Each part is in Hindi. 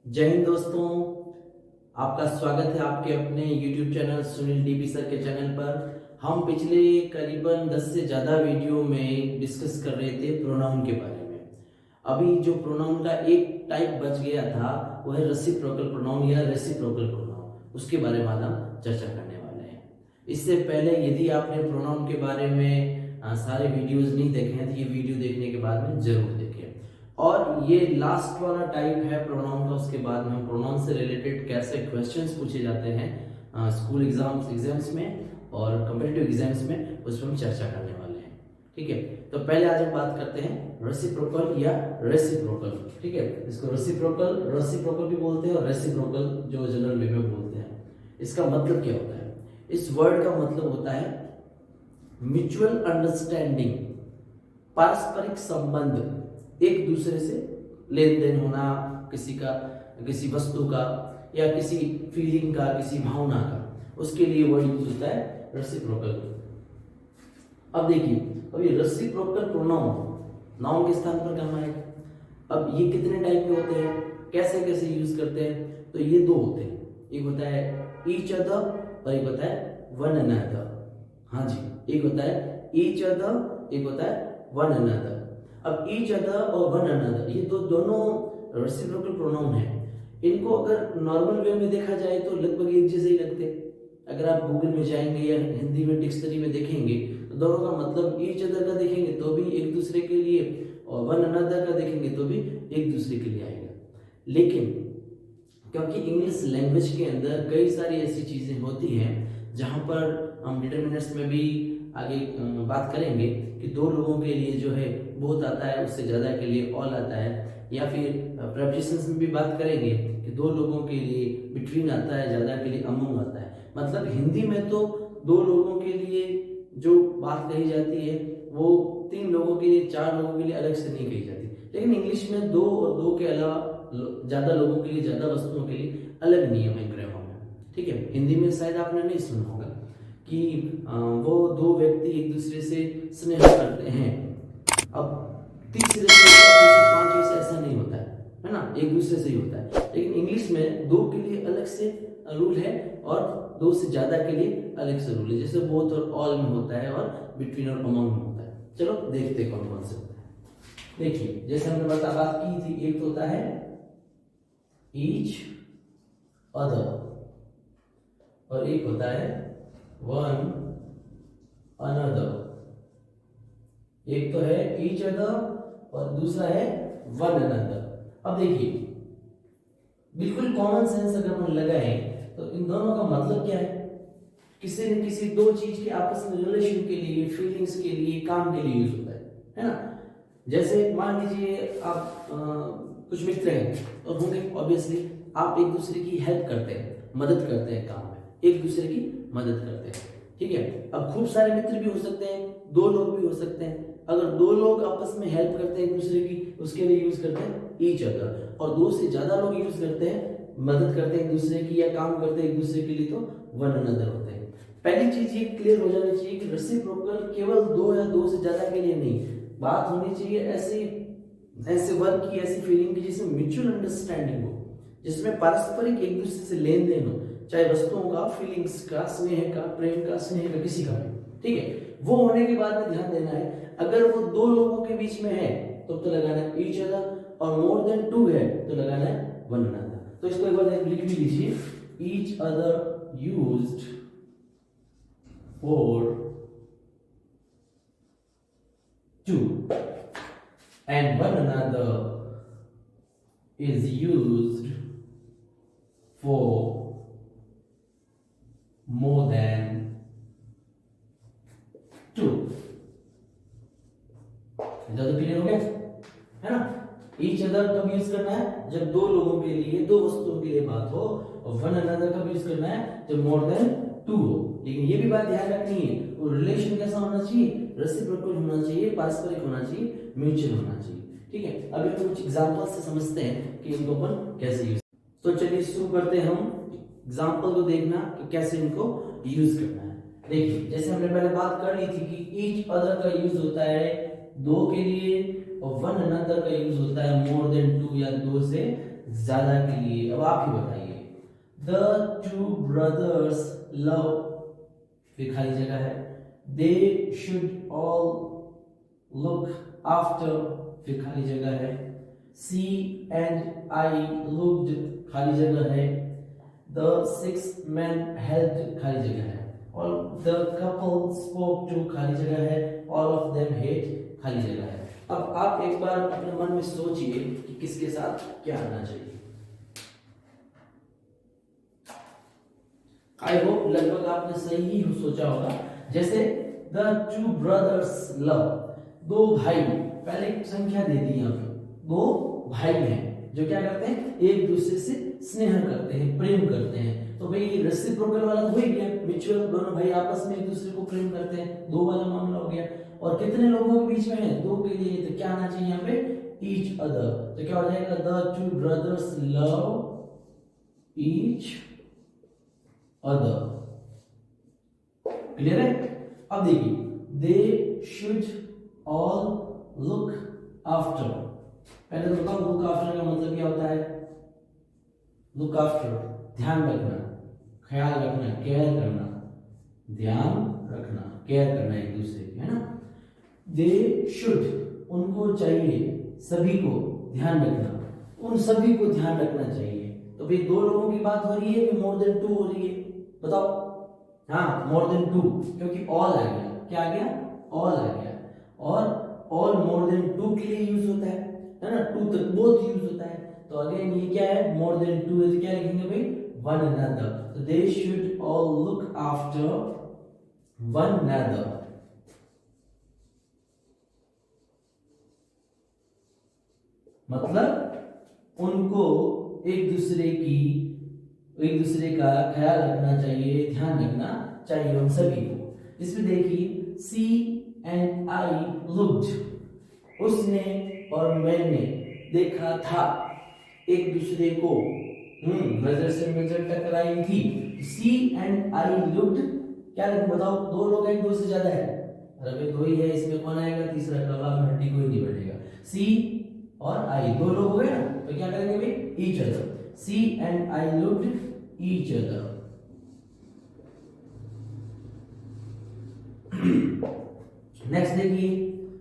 जय हिंद दोस्तों। आपका स्वागत है आपके अपने YouTube channel Sunil DP sir के चैनल पर। हम पिछले करीबन 10 से ज़्यादा वीडियो में डिस्कस कर रहे थे प्रोनाउन के बारे में। अभी जो प्रोनाउन का एक टाइप बच गया था वो है रेसिप्रोकल प्रोनाउन या रेसिप्रोकल प्रोनाउन। उसके बारे में आज हम चर्चा करने वाले हैं। इससे पहले यदि आपने प्रोनाउन के बारे में सारे वीडियोज नहीं देखे हैं तो ये वीडियो देखने के बाद में जरूर देखें। और ये लास्ट वाला टाइप है प्रोनाउन का। उसके बाद में प्रोनाउन से रिलेटेड कैसे क्वेश्चंस पूछे जाते हैं स्कूल एग्जाम्स में और कॉम्पिटिटिव एग्जाम्स में, उस पर हम चर्चा करने वाले हैं। ठीक है, तो पहले आज हम बात करते हैं रेसिप्रोकल या रेसिप्रोकल। ठीक है, इसको रेसिप्रोकल भी बोलते हैं और रेसिप्रोकल जो जनरल वे में बोलते हैं। इसका मतलब क्या होता है? इस वर्ड का मतलब होता है म्यूचुअल अंडरस्टैंडिंग, पारस्परिक संबंध, एक दूसरे से लेन देन होना, किसी का किसी वस्तु का या किसी फीलिंग का, किसी भावना का, उसके लिए वर्ड यूज होता है रेसिप्रोकल। अब देखिए, अब ये रेसिप्रोकल प्रोनाउन नाउन के स्थान पर काम आएगा। अब ये कितने टाइप के होते हैं, कैसे कैसे यूज करते हैं? तो ये दो होते हैं, एक होता है ईच अदर और एक होता है वन अनदर। हाँ जी, एक होता है ईच अदर, एक होता है वन अनदर। अब ईच अदर और वन अनदर ये तो दोनों रेसिप्रोकल प्रोनाउन है। इनको अगर नॉर्मल वे में देखा जाए तो लगभग एक जैसे ही लगते हैं। अगर आप गूगल में जाएंगे या हिंदी में डिक्शनरी में देखेंगे तो दोनों का मतलब ईच अदर का देखेंगे तो भी एक दूसरे के लिए, और वन अनदर का देखेंगे तो भी एक दूसरे के लिए आएगा। लेकिन क्योंकि इंग्लिश लैंग्वेज के अंदर कई सारी ऐसी चीजें होती हैं जहां पर हम डिटरमिनर्स में भी आगे बात करेंगे कि दो लोगों के लिए जो है बहुत आता है, उससे ज्यादा के लिए ऑल आता है। या फिर प्रेपोजिशंस में भी बात करेंगे कि दो लोगों के लिए बिटवीन आता है, ज्यादा के लिए अमंग आता है। मतलब हिंदी में तो दो लोगों के लिए जो बात कही जाती है वो तीन लोगों के लिए, चार लोगों के लिए अलग से नहीं कही जाती। लेकिन इंग्लिश में दो और दो के अलावा ज्यादा लोगों के लिए, ज्यादा वस्तुओं के लिए अलग नियम है ग्रामर में। ठीक है, हिंदी में शायद आपने नहीं सुना होगा कि वो दो व्यक्ति एक दूसरे से स्नेह करते हैं। अब तीसरे से पांचवे से ऐसा नहीं होता है ना, एक दूसरे से ही होता है। लेकिन इंग्लिश में दो के लिए अलग से रूल है और दो से ज्यादा के लिए अलग से रूल है, जैसे बोथ और ऑल में होता है और बिटवीन और अमंग में होता है। चलो देखते कौन कौन से होता है। देखिए, जैसे हमने बात की थी, एक तो होता है ईच अदर और एक होता है वन अनदर। एक तो है ईच अदर और दूसरा है वन अनदर। अब देखिए, बिल्कुल कॉमन सेंस अगर हम लगाएं तो इन दोनों का मतलब क्या है? किसी न किसी दो चीज के आपस में रिलेशन के लिए, फीलिंग्स के लिए, काम के लिए यूज होता है ना। जैसे मान लीजिए आप कुछ मित्र हैं और होंगे, ऑब्वियसली आप एक दूसरे की हेल्प करते हैं, मदद करते हैं, काम में एक दूसरे की मदद करते हैं। ठीक है, अब खूब सारे मित्र भी हो सकते हैं, दो लोग भी हो सकते हैं। अगर दो लोग आपस में हेल्प करते हैं एक दूसरे की, उसके लिए यूज करते हैं ईच अदर। और दो से ज्यादा लोग यूज करते हैं, मदद करते हैं एक दूसरे की या काम करते हैं एक दूसरे के लिए, तो वन अनदर होते हैं। पहली चीज ये क्लियर हो जानी चाहिए कि रेसिप्रोकल केवल दो या दो से ज्यादा के लिए नहीं, बात होनी चाहिए ऐसे वर्क की, ऐसी फीलिंग की जिसमें म्यूचुअल अंडरस्टैंडिंग हो, जिसमें पारस्परिक एक दूसरे से लेन देन हो, चाहे वस्तुओं का, फीलिंग्स का, स्नेह का, प्रेम का, स्नेह का, किसी का भी। ठीक है, वो होने के बाद में ध्यान देना है, अगर वो दो लोगों के बीच में है तो लगाना है ईच अदर, और मोर देन टू है तो लगाना है वन अनदर। तो इसको एक बार लिख भी लीजिए, each other used for two and one another is used for more than two। ज्यादा क्लियर हो गया है ना। ईच अदर कब यूज करना है? जब दो लोगों के लिए, दो वस्तुओं के लिए बात हो। और वन अनदर कब यूज करना है? जब मोर देन टू हो। लेकिन ये भी बात ध्यान रखनी है, वो रिलेशन कैसा होना चाहिए? रेसिप्रोकल होना चाहिए, पारस्परिक होना चाहिए, म्यूचुअल होना चाहिए। ठीक है, अभी हम कुछ एग्जांपल से समझते हैं कि इनको अपन कैसे यूज। तो चलिए शुरू करते हैं हम एग्जांपल को देखना कि कैसे इनको यूज करना है। देखिए, जैसे हमने पहले बात कर ली थी कि ईच अदर का यूज होता है दो के लिए और वन अनदर का यूज होता है मोर देन टू या दो से ज्यादा के लिए। अब आप ही बताइए, द टू ब्रदर्स लव, फिर खाली जगह है, they should all look after, फिर खाली जगह है, सी एंड आई लुक्ड, खाली जगह है, द 6 men helped, खाली जगह है, और द कपल स्पोक टू, खाली जगह है, ऑल ऑफ देम हेट, खाली जगह है। अब आप एक बार अपने मन में सोचिए कि किसके साथ क्या आना चाहिए। आई होप लगभग आपने सही ही सोचा होगा। जैसे द टू ब्रदर्स लव, दो भाई, पहले एक संख्या दे दी यहाँ पे, दो भाई हैं जो क्या करते हैं, एक दूसरे से स्नेह करते हैं, प्रेम करते हैं। तो भाई रेसिप्रोकल वाला तो हो ही गया, म्यूचुअल, दोनों भाई आपस में एक दूसरे को प्रेम करते हैं, दो वाला मामला हो गया। और कितने लोगों के बीच में है, दो के लिए, तो क्या आना चाहिए यहाँ पे, ईच अदर। तो क्या हो जाएगा, the two brothers love each other. Clear है? अब देखिए, they should all look after. पहले तो बताओ लुक आफ्टर का मतलब क्या होता है। लुक आफ्टर ध्यान रखना, ख्याल रखना, केयर करना, ध्यान रखना, केयर करना एक दूसरे की, है ना। दे शुड उनको चाहिए, सभी को ध्यान रखना, उन सभी को ध्यान रखना चाहिए। तो भाई दो लोगों की बात हो रही है कि मोर देन टू हो रही है, बताओ। हाँ, मोर देन टू, क्योंकि ऑल आ गया, क्या आ गया, ऑल आ गया। और ऑल मोर देन टू के लिए यूज होता है ना, टू तक बोथ यूज होता है। तो अगेन ये क्या है, मोर देन टू है, तो क्या लिखेंगे भाई, वन अनदर। तो they should all look after one another. मतलब उनको एक दूसरे का ख्याल रखना चाहिए, ध्यान रखना चाहिए उन सभी को। इसमें देखिए, सी एंड आई लुक्ड, उसने और मैंने देखा था एक दूसरे को, नजर से नजर टकराई थी। सी एंड आई लुक्ड, क्या लिखूं बताओ, दो लोग हैं, दो से ज्यादा है, अरे दो ही है, इसमें कौन आएगा, तीसरा कबाब में हड्डी कोई नहीं बढ़ेगा। सी और आई, दो लोग हो गए ना, तो क्या करेंगे भाई, each other. See and I looked each other. Next देखिए,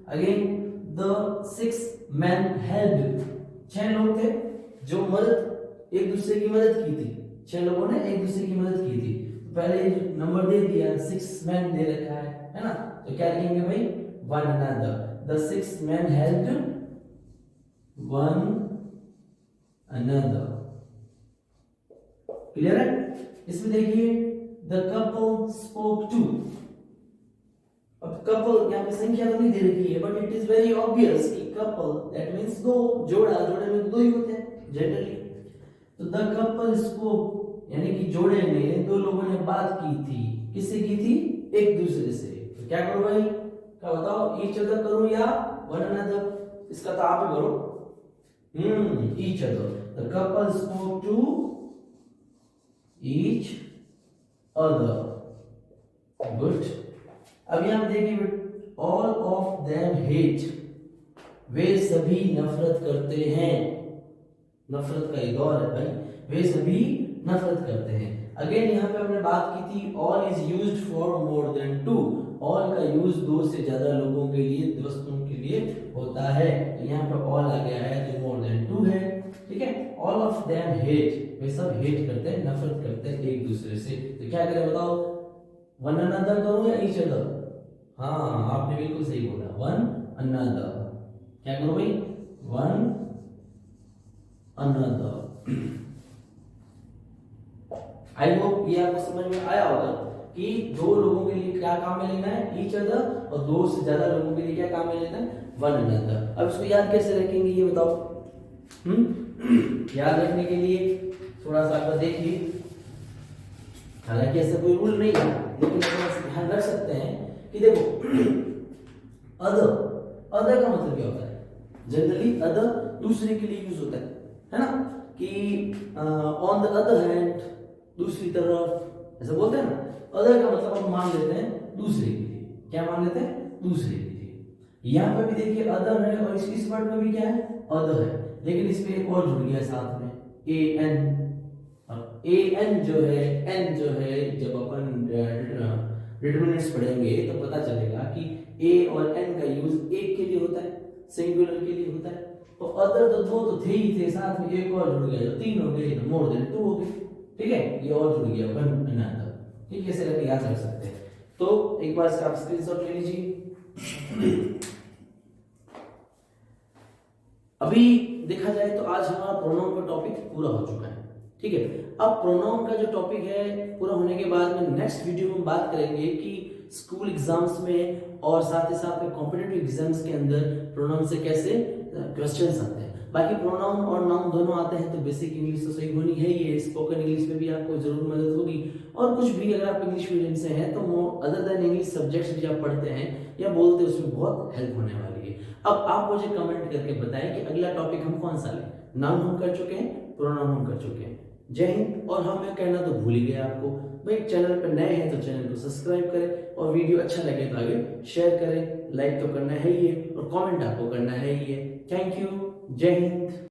अगेन द 6 men helped, 6 लोग थे जो मदद, एक दूसरे की मदद की थी, 6 लोगों ने एक दूसरे की मदद की थी। तो पहले नंबर दे दिया, 6 men दे रखा है ना, तो क्या लिखेंगे भाई, one another. The 6 men helped one another. Clear है? इसमें देखिए, द कपल स्पोक टू। अब कपल यहाँ पे संख्या तो नहीं दे रखी है, but it is very obvious कि कपल दैट मींस दो, जोड़ा, जोड़े में दो ही होते हैं जनरली। तो द कपल स्पोक यानी कि जोड़े में दो लोगों ने बात की थी, किससे की थी, एक दूसरे से। तो क्या करो भाई, क्या बताओ, ईच अदर करूं या वन अनदर, इसका तो आप ही करो। Each other, the couple spoke to each other. Good. अब यहां देखिए, ऑल ऑफ देम हेट, वे सभी नफरत करते हैं। नफरत का एक दौर है भाई, वे सभी नफरत करते हैं। अगेन यहाँ पे हमने बात की थी, all is used for more than two. All का यूज दो से ज्यादा लोगों के लिए, वस्तुओं के लिए होता है। तो यहाँ पे ऑल आ गया है जो मोर देन टू है, ठीक है। ऑल ऑफ देम हेट, वे सब हेट करते हैं, नफरत करते हैं एक दूसरे से। तो क्या करें बताओ, वन अनदर करूं या ईच अदर? हाँ, आपने बिल्कुल सही बोला, वन अनदर। क्या करो भाई, वन अनदर। आई होप ये आपको समझ में आया होगा कि दो लोगों के लिए क्या काम में लेना है, ईच अदर, और दो से ज्यादा लोगों के लिए क्या काम में लेना है, वन अनदर। अब इसको याद कैसे रखेंगे ये बताओ। याद रखने के लिए थोड़ा सा आप देखिए, हालांकि ऐसा कोई रूल नहीं है, लेकिन थोड़ा सा ध्यान रख सकते हैं कि देखो, अदर, अदर का मतलब क्या होता है, जनरली अदर दूसरे के लिए यूज होता है ना, कि ऑन द अदर हैंड, दूसरी तरफ, ऐसा बोलते हैं ना। अदर का मतलब हम मान लेते हैं दूसरे के लिए, क्या मान लेते हैं, दूसरे के लिए। यहाँ पे भी देखिए अदर है, और इस वर्ड में भी क्या है, अदर है, लेकिन इसमें एक और जुड़ गया साथ में, ए एन, ए एन जो है, एन जो है, जब अपन डिटरमिनेंट्स पढ़ेंगे तो पता चलेगा कि ए और एन का यूज एक के लिए होता है, सिंगुलर के लिए होता है। तो अदर तो दो तो थे ही थे, साथ में एक और जुड़ गया, जो तीन हो गए, मोर देन टू हो गए। ठीक है, ये और जुड़ गया वन अनदर। ठीक है, ऐसे करके याद रख सकते हैं। तो एक बार इसका आप स्क्रीनशॉट ले लीजिए। अभी देखा जाए तो आज हमारा प्रोनाउन का टॉपिक पूरा हो चुका है। ठीक है, अब प्रोनाउन का जो टॉपिक है पूरा होने के बाद में नेक्स्ट वीडियो में बात करेंगे कि स्कूल एग्जाम्स में और साथ ही साथ में कॉम्पिटिटिव एग्जाम्स के अंदर प्रोनाउन से कैसे क्वेश्चंस आते हैं। बाकी प्रोनाउन और नाउन दोनों आते हैं तो बेसिक इंग्लिश तो सही होनी है, ये स्पोकन इंग्लिश में भी आपको जरूर मदद होगी। और कुछ भी अगर आप इंग्लिश मीडियम से हैं तो अदर देन इंग्लिश सब्जेक्ट्स भी आप पढ़ते हैं या बोलते हैं, उसमें बहुत हेल्प होने वाली है। अब आप मुझे कमेंट करके बताएं कि अगला टॉपिक हम कौन सा लें। नाउन हम कर चुके हैं, प्रोनाउन हम कर चुके हैं। जय हिंद। और हम ये कहना तो भूल ही गए आपको, भाई चैनल पर नए हैं तो चैनल को सब्सक्राइब करें, और वीडियो अच्छा लगे तो आगे शेयर करें, लाइक तो करना है ही है, और कमेंट आपको करना है ही है। थैंक यू, जय हिंद।